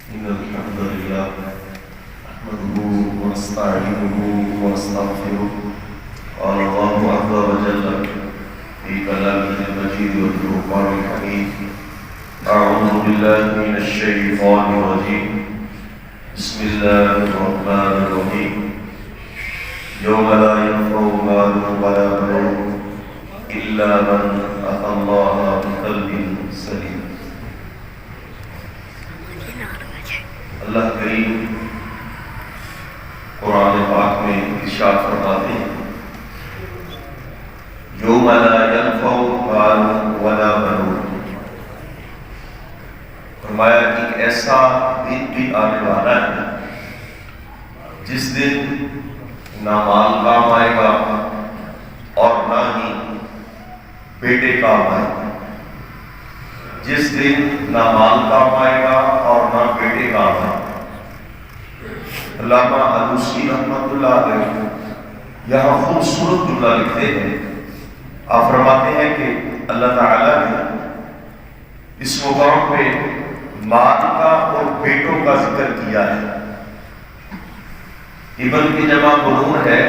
إن الحمد لله نحمده ونستعينه ونستغفره. قال الله عز وجل في كلامه المجيد والفرقان الحميد: أعوذ بالله من الشيطان الرجيم. بسم الله الرحمن الرحيم. يوم لا ينفع مال ولا بنون إلا من أتى الله بقلب سليم. اللہ کریم قرآن پاک میں ارشاد فرماتے ہیں: یوم لا ينفع مال ولا بنون. فرمایا ایک ایسا دن بھی آنے والا ہے جس دن نہ مال کام آئے گا اور نہ ہی بیٹے کام آئے گا. جس دن نہ مال کام آئے گا اور نہ بیٹے کام آئے گا. علامہ علوسی رحمۃ اللہ علیہ یہاں خوبصورت جملہ لکھتے ہیں. آپ فرماتے ہیں کہ اللہ تعالیٰ نے اس مقام پہ مال کا اور بیٹوں کا ذکر کیا ہے. ابن کی جمع بنون ہے.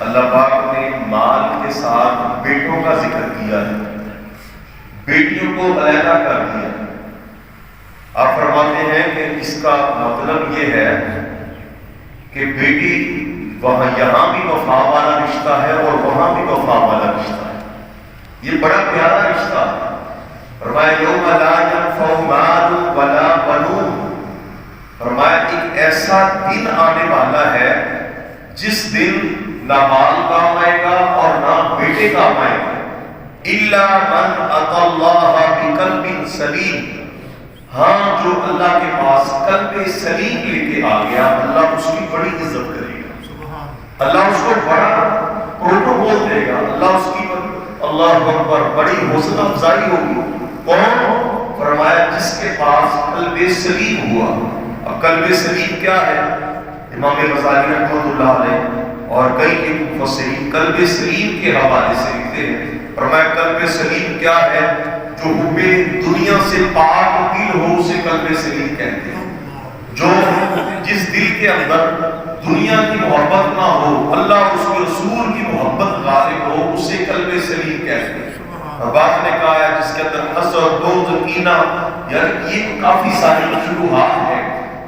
اللہ پاک نے مال کے ساتھ بیٹوں کا ذکر کیا ہے، بیٹیوں کو علیحدہ کر دیا. آپ فرماتے ہیں کہ اس کا مطلب یہ ہے کہ بیٹی وہاں یہاں بھی وفا والا رشتہ ہے اور وہاں بھی وفا والا رشتہ ہے. یہ بڑا پیارا رشتہ ہے. فرمایا یوم لا ينفع مال ولا بنون. فرمایا ایک ایسا دن آنے والا ہے جس دن نہ مال کام آئے گا اور نہ بیٹے کام آئے گا. الا من اتى الله بقلب سلیم. ہاں جو اللہ کے پاس قلب سلیم لے کے آ گیا اللہ اس کی بڑی عزت کرے گا. اللہ اس کو بڑا پروٹوکول دے گا. اللہ اس کی اللہ اکبر بڑی حوصلہ افزائی ہوگی. کون؟ فرمایا جس کے پاس قلب سلیم ہوا. اب قلب سلیم کیا ہے؟ امام غزالی رحمۃ اللہ علیہ اور کئی مفسرین قلب سلیم کے حوالے سے لکھتے ہیں. فرمایا قلب سلیم کیا ہے؟ جو حب دنیا سے پاک دل ہو اسے قلب سلیم کہتے ہیں. جو جس دل کے اندر دنیا کی محبت نہ ہو، اللہ اور اس کے رسول کی محبت غالب ہو، اسے قلب سلیم کہتے ہیں. بعض نے کہا ہے جس کے اندر حسد، بغض، کینہ، یعنی یہ کافی ساری شبہات ہیں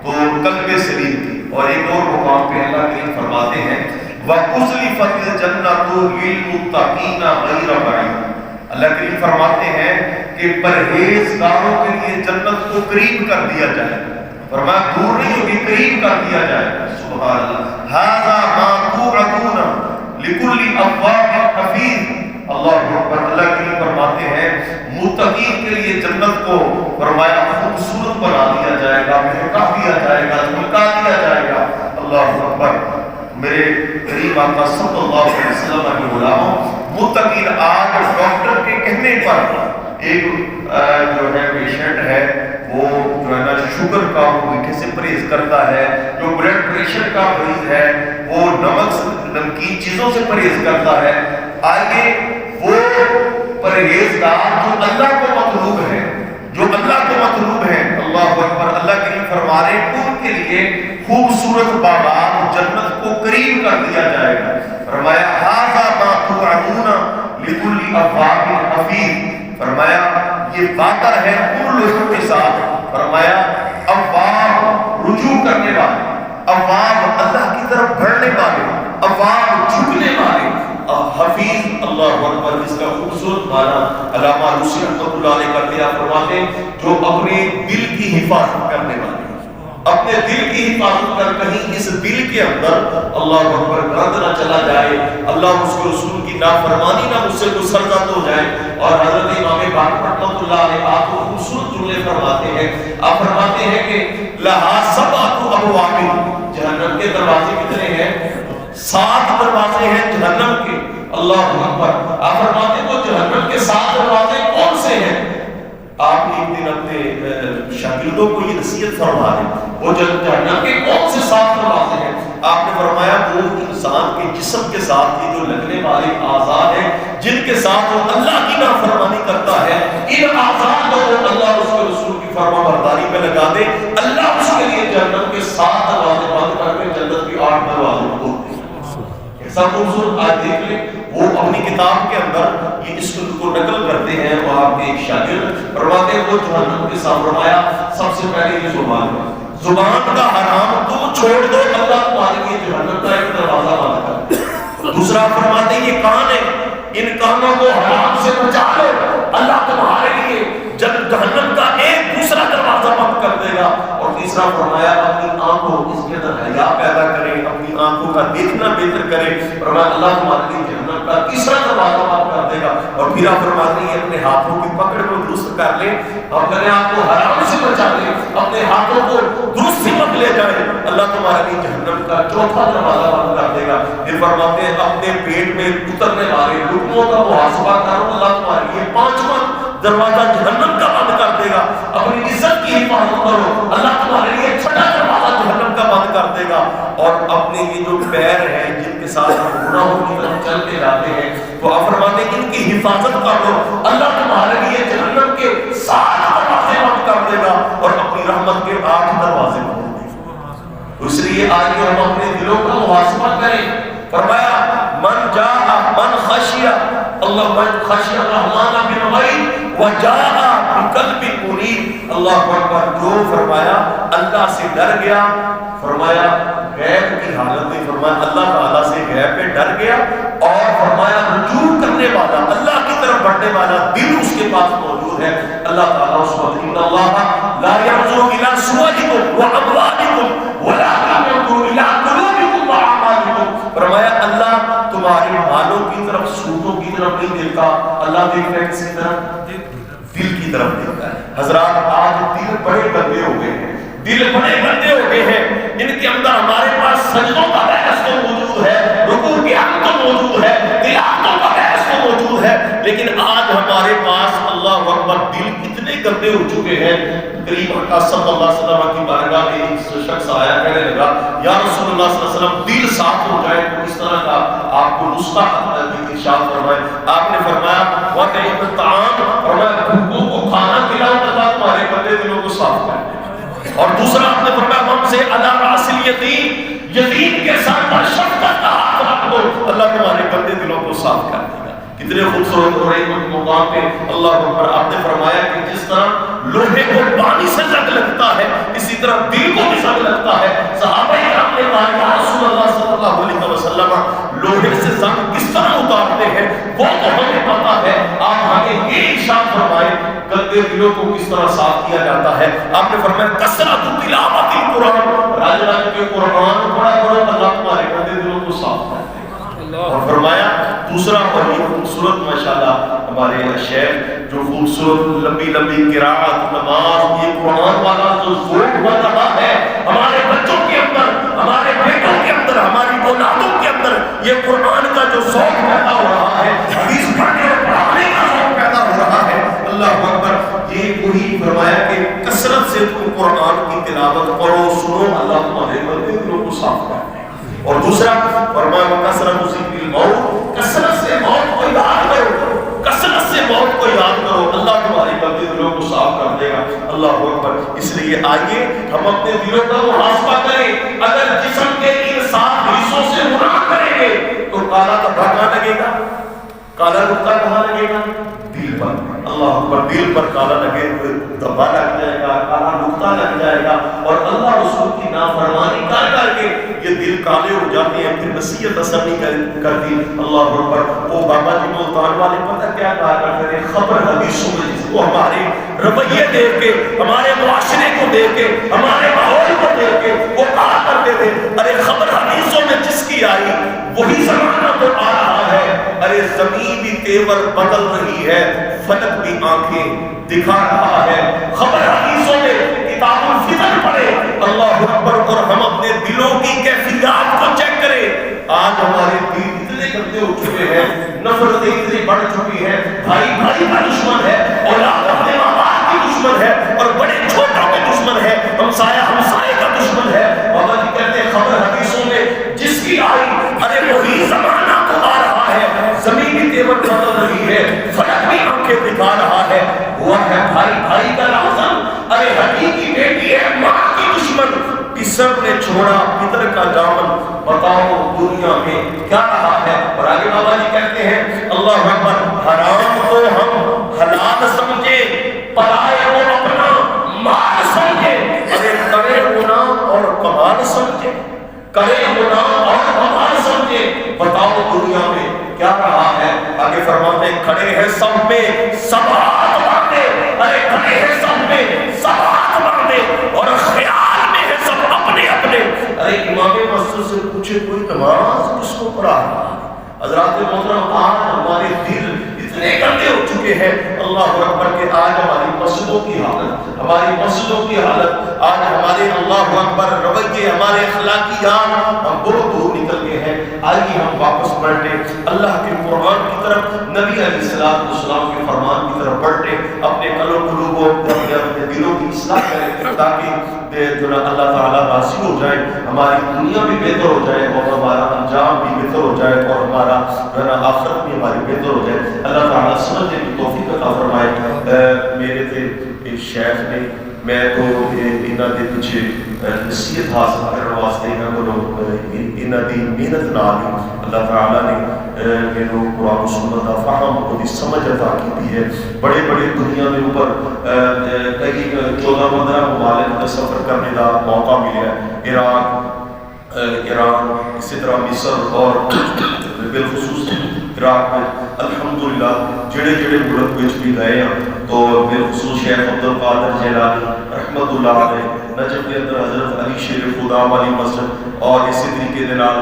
تو قلب سلیم کی. اور ایک اور مقام پہ اللہ کریم فرماتے ہیں وَأُزْلِفَتِ الْجَنَّةُ لِلْمُتَّقِينَ غَيْرَ بَعِيدٍ. اللہ کریم فرماتے ہیں کہ پرہیزگاروں کے لیے جنت کو قریب کر دیا جائے. فرمایا دور نہیں ہوگی، قریب کر دیا جائے. سبحان اللہ. هَذَا مَا تُوعَدُونَ لِكُلِّ أَوَّابٍ حَفِيظٍ. اللہ اکبر. اللہ کریم فرماتے ہیں متقین کے لیے جنت کو فرمایا خوبصورت بنا دیا جائے گا، مہکا دیا جائے گا، چمکا دیا جائے گا. اللہ اکبر. میرے قریب آقا صلی اللہ علیہ وسلم کے غلاموں، متقین آج ڈاکٹر کے کہنے پر ایک جو ہے پیشنٹ ہے وہ جو ہے نا شوگر کا میٹھے سے پرہیز کرتا ہے، جو بلڈ پریشر کا مریض ہے وہ نمک نمکین چیزوں سے پرہیز کرتا ہے. آئیے وہ پرہیزگار جو اللہ کو مطلوب ہے، جو اللہ کو مطلوب ہے، اللہ اکبر. اللہ کریم فرما رہے ہیں ان کے لیے خوبصورت باغات جنت کو قریب کر دیا جائے گا. فرمایا ھذا ما توعدون لکل اواب حفیظ. فرمایا یہ وعدہ ہے ان لوگوں کے ساتھ. فرمایا اواب رجوع کرنے والے، اواب اللہ کی طرف بڑھنے والے، اواب جھکنے والے، حفیظ. اللہ اکبر. اس کا خوبصورت معنی علامہ علوسی رحمۃ اللہ علیہ کرتے ہیں. فرماتے ہیں جو اپنے دل کی حفاظت کرنے والے، اپنے دل کی حفاظت کر کہیں اس دل کے اندر اللہ اکبر گند نہ چلا جائے، اللہ اس کے رسول کی نافرمانی نہ مجھ سے کوئی سرزد ہو جائے. اور حضرت امام باقر رحمۃ اللہ علیہ آپ کو خوبصورت جملے فرماتے ہیں. آپ فرماتے ہیں کہ لہا سبعۃ ابواب. جہنم کے دروازے کتنے ہیں؟ 7 دروازے ہیں جہنم کے. اللہ اکبر. آپ فرماتے ہیں وہ جہنم کے 7 دروازے کون سے ہیں؟ آپ ایک دن اپنے شاگردوں کو یہ نصیحت فرما رہے ہیں وہ جہنم کے کون سے 7 دروازے ہیں؟ آپ نے فرمایا وہ انسان کے جسم کے ساتھ یہ جو لگنے والے اعضاء ہیں جن کے ساتھ وہ اللہ کی نافرمانی کرتا ہے، ان اعضاء کو اللہ اور اس کے رسول کی فرما برداری میں لگا دے، اللہ اس کے لیے جہنم کے 7 دروازے بند کر کے جنت کے 8 دروازے کھول دے۔ ایسا خوبصورت آج دیکھ لیں، وہ اپنی کتاب کے اندر یہ اس کو نقل کرتے ہیں، وہ آپ کے ایک شاگرد فرماتے ہیں وہ جہنم کے ساتھ فرمایا سب سے پہلے یہ زبان کا حرام تم چھوڑ دو، اللہ تمہارے لیے جہنم کا ایک دروازہ بند کر دے۔ دوسرا فرماتے ہیں یہ کان ہے، ان کانوں کو حرام سے بچا لو، اللہ تمہارے لیے جہنم کا ایک دوسرا دروازہ بند کر دے گا۔ اور تیسرا فرمایا اپنی آنکھوں اس کے اندر حیا پیدا کریں، اپنی آنکھوں کا دیکھنا بہتر کریں، فرمایا اللہ تمہارے لیے جہنم کا تیسرا دروازہ بند کر دے گا۔ اور پھر آپ فرماتے ہیں اپنے ہاتھوں کی پکڑ کو درست کر لیں، اپنے آپ کو حرام سے بچا لیں، اپنے ہاتھوں کو درست مت لے جائیں، اللہ تمہارے لیے جہنم کا چوتھا دروازہ بند کر دے گا۔ پھر فرماتے ہیں اپنے پیٹ میں اترنے والے لقموں کا محاسبہ کرو، اللہ تمہارے لیے 5واں دروازہ جہنم کا بند کر دے گا۔ اپنی عزت کی حفاظت کرو، اللہ تمہارے لیے 6واں دروازہ جہنم کا بند کر دے گا۔ اور اپنے یہ جو پیر ہیں جن کے ساتھ ہم گناہوں کی طرف چل کے جاتے ہیں، تو آپ فرماتے ہیں ان کی حفاظت کر لو، اللہ تمہارے لیے جہنم کے 7 دروازے بند کر دے گا اور اپنی رحمت کے 8 دروازے بند دے گا۔ اس لیے آئیے ہم اپنے دلوں کا محاسبہ کریں۔ فرمایا من خشیہ اللہ، من خشیہ الرحمن بالغیب وجاء بقلب منیب، اللہ اکبر، جو فرمایا اللہ سے ڈر گیا، فرمایا غیب کی حالت میں، فرمایا اللہ تعالیٰ سے غیب پہ ڈر گیا، اور فرمایا رجوع کرنے والا، اللہ کی طرف بڑھنے والا دل اس کے پاس موجود ہے، اللہ تعالیٰ اس وقت ان اللہ لا ينظر الى صوركم واموالكم ولكن ينظر الى قلوبكم واعمالكم، فرمایا اللہ تمہارے مالوں کی طرف، صورتوں کی طرف نہیں دیکھتا، اللہ دیکھتا ہے کسی طرف؟ دل کی طرف دیکھتا ہے۔ حضرات آج دل بڑے گندے ہو گئے ہیں، دل بڑے گندے ہو گئے ہیں، ان کے اندر ہمارے پاس سجدوں کا بحث تو موجود ہے، رکوع کی حق تو موجود ہے، تلاوتوں کا بحث تو موجود ہے، لیکن آج ہمارے پاس اللہ اکبر دل اتنے گندے ہو چکے ہیں۔ کریم کا صلی اللہ علیہ وسلم کی بارگاہ میں ایک شخص آیا، کہنے لگا یا رسول اللہ صلی اللہ علیہ وسلم دل صاف ہو جائے تو اس طرح کا آپ کو نسخہ ارشاد فرمائے۔ آپ نے فرمایا وَطَعِمُ الطَّعَامَ، فرمایا بھوکوں کو کھانا کھلاؤ، اللہ تمہارے گندے دلوں کو صاف کر دے۔ اور دوسرا آپ نے فرمایا وَمْسِحْ عَلَىٰ رَأْسِ الْيَتِيمِ، یتیم کے ساتھ پر شفقت کا ہاتھ رکھ دو، اللہ تمہارے گندے دلوں کو صاف کر دے گا۔ کتنے خوبصورت اور ایک مقام پہ اللہ اکبر آپ نے فرمایا کہ جس طرح لوہے کو پانی سے زنگ لگتا ہے اسی طرح دل کو بھی زنگ لگتا ہے۔ صحابہ کرام نے کہا یا رسول اللہ صلی اللہ علیہ وسلم لوہے سے زنگ کس طرح اتارتے ہیں وہ تو ہمیں پتا ہے، آپ ہمیں یہ ارشاد فرمائے گندے دلوں کو کس طرح صاف کیا جاتا ہے۔ آپ نے فرمایا کثرت تلاوت القرآن، راج راج کے قرآن پڑھا کرو، اللہ تمہارے گندے دلوں کو صاف کر دے گا۔ اور فرمایا دوسرا اور یہ خوبصورت ماشاءاللہ ہمارے شیخ جو خوبصورت لمبی لمبی قرات نماز یہ قرآن والا جو ذوق ہوا رہا ہے ہمارے بچوں کے اندر، ہمارے بیٹوں کے اندر، ہماری اولادوں کے اندر، یہ قرآن کا جو ذوق پیدا ہو رہا ہے، حدیث پڑھنے اور پڑھانے کا ذوق پیدا ہو رہا ہے، اللہ اکبر، یہ وہی فرمایا کہ کثرت سے تم قرآن کی تلاوت کرو، سنو، اللہ تمہارے بندے دلوں کو صاف کر دے۔ اور دوسرا فرمایا کثرت ذکر الموت، کثرت سے موت کو یاد کرو، کثرت سے موت کو یاد کرو، اللہ تمہارے گندے دلوں کو صاف کر دے گا۔ اللہ اکبر، اس لیے آئیے ہم اپنے دلوں کا محاسبہ کریں، اگر جسم کے ان 7 حصوں سے گناہ کریں گے تو کالا دھبا کہاں لگے گا؟ کالا نقطہ کہاں لگے گا؟ دل پر۔ اللہ اکبر، دل پر کالا لگے دھبا لگ جائے گا، کالا نقطہ لگ جائے گا، اور اللہ رسول کی نافرمانی کر کر کے یہ دل کالے ہو جاتے ہیں، پھر نصیحت اثر نہیں کرتی۔ اللہ اکبر، وہ بابا جی ملتان والے پتہ کیا کہا کرتے تھے، خبر حدیثوں میں جس کو ہمارے رویے دیکھ کے، ہمارے معاشرے کو دیکھ کے، ہمارے ماحول کو دیکھ کے وہ کہا کرتے تھے ارے خبر حدیثوں میں جس کی آئی وہی زمانہ تو آ رہا ہے، ارے زمین بھی تیور بدل رہی ہے، فلک بھی آنکھیں دکھا رہا ہے۔ خبر حدیثوں میں کتاب الفتن پڑھے، اللہ اکبر، اور ہم اپنے دلوں کی کیفیات کو چیک کریں۔ آج ہمارے دل اتنے گندے ہو چکے ہیں، نفرتیں اتنی بڑھ چکی ہیں، بھائی بھائی کا دشمن ہے، اولاد اپنے ماں باپ کی دشمن ہے، اور بڑے چھوٹوں کے دشمن ہے، ہمسایہ ہمسائے کا دشمن ہے۔ بابا جی کہتے ہیں خبر حدیثوں میں جس کی آئی ارے وہی زمانہ تو آ رہا ہے، زمین تیور بدل رہی ہے، فلک بھی آنکھیں دکھا رہا ہے، ہوا ہے بھائی بھائی کا لازم، ارے مصر نے چھوڑا پدر کا دامن، بتاؤ دنیا میں کیا رہا ہے؟ اور آگے بابا جی کہتے ہیں اللہ اکبر، حرام کو ہم حلال سمجھے، پرائے کو اپنا مال سمجھے، ارے کرے گناہ اور کمال سمجھے، کرے گناہ اور کمال سمجھے، بتاؤ دنیا میں کیا رہا ہے؟ آگے فرماتے ہیں کھڑے ہیں سب میں سب ہاتھ باندھے، ارے کھڑے ہیں سب میں سب ہاتھ باندھے، اور خیال میں ہے سب اپنے اپنے۔ ارے امام مسجد سے پوچھے کوئی نماز کس کو پڑھا رہا ہے؟ حضرات محترم آج ہمارے دل اتنے گندے ہو چکے ہیں، اللہ اکبر کہ آج ہماری مسجدوں کی حالت، ہماری مسجدوں کی حالت، آج ہمارے اللہ اکبر رویے، ہمارے اخلاقیات ہم بہت دور نکل گئے ہیں۔ آئیے ہم واپس پلٹیں اللہ کے قرآن کی طرف، نبی علیہ السلام کے فرمان کی طرف پلٹیں، اپنے قلوب و اپنے دلوں کی اصلاح کریں تاکہ جو نا اللہ تعالیٰ راضی ہو جائے، ہماری دنیا بھی بہتر ہو جائے اور ہمارا انجام بھی بہتر ہو جائے اور ہمارا جو نا آخرت بھی ہماری بہتر ہو جائے۔ اللہ تعالیٰ سمجھنے کی توفیق عطا فرمائے۔ میرے تھے ایک شیخ نے، میں تو انہاں دے پیچھے نصیحت حاصل کرنے واسطے انہاں انہاں دی محنت نال اللہ تعالیٰ نے میرے قرآن و سنت کا فہم اور سمجھ عطا کی ہے۔ بڑے بڑے دنیا کے اوپر کئی 14-15 ممالک کا سفر کرنے کا موقع ملا ہے، عراق، ایران، اسی طرح مصر اور بالخصوص عراق میں الحمدللہ جڑے جڑے ملک وچ بھی گئے ہیں تو بالخصوص شیخ عبدالقادر جیلانی رحمت اللہ علیہ، نجف کے اندر حضرت علی شیر خدا والی مسجد، اور اسی طریقے دے نال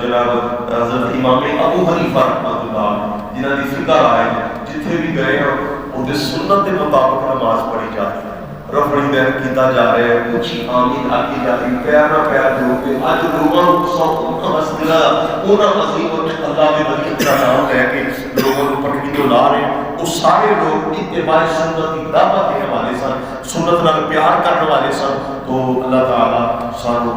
جناب حضرت امام ابو حنیفہ رحمت اللہ علیہ جنہاں دی فقہ رائے جتھے بھی گئے ہیں وہ سنت کے مطابق نماز پڑھی جا رہی ہے، رفڑی دین کیتا جا رہا ہے، اونچی آمین آکی جا رہی، پیارا پیار جو کہ آج لوگوں کو مسئلہ انہاں عظیم اللہ کے ولی کا نام ہے کہ لوگوں کو پکڑی لا رہے ہیں، وہ سارے لوگ اتباع سنت کی دعوت دینے والے سن، سنت نال پیار کرنے والے سن۔ تو اللہ تعالیٰ سانو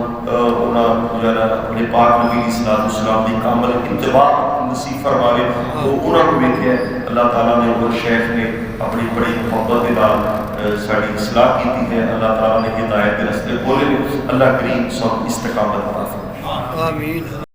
اپنے پاک نبی صلی اللہ علیہ وسلم کی کامل اتباع نصیب فرماوے۔ تو انہوں نے ویکھیا اللہ تعالیٰ نے وہ شیخ نے اپنی بڑی محبت کے نال ساری اصلاح کی ہے، اللہ تعالیٰ نے ہدایت کے رستے کھولے، اللہ کریم سب استقامت عطا فرمائے۔ آمین۔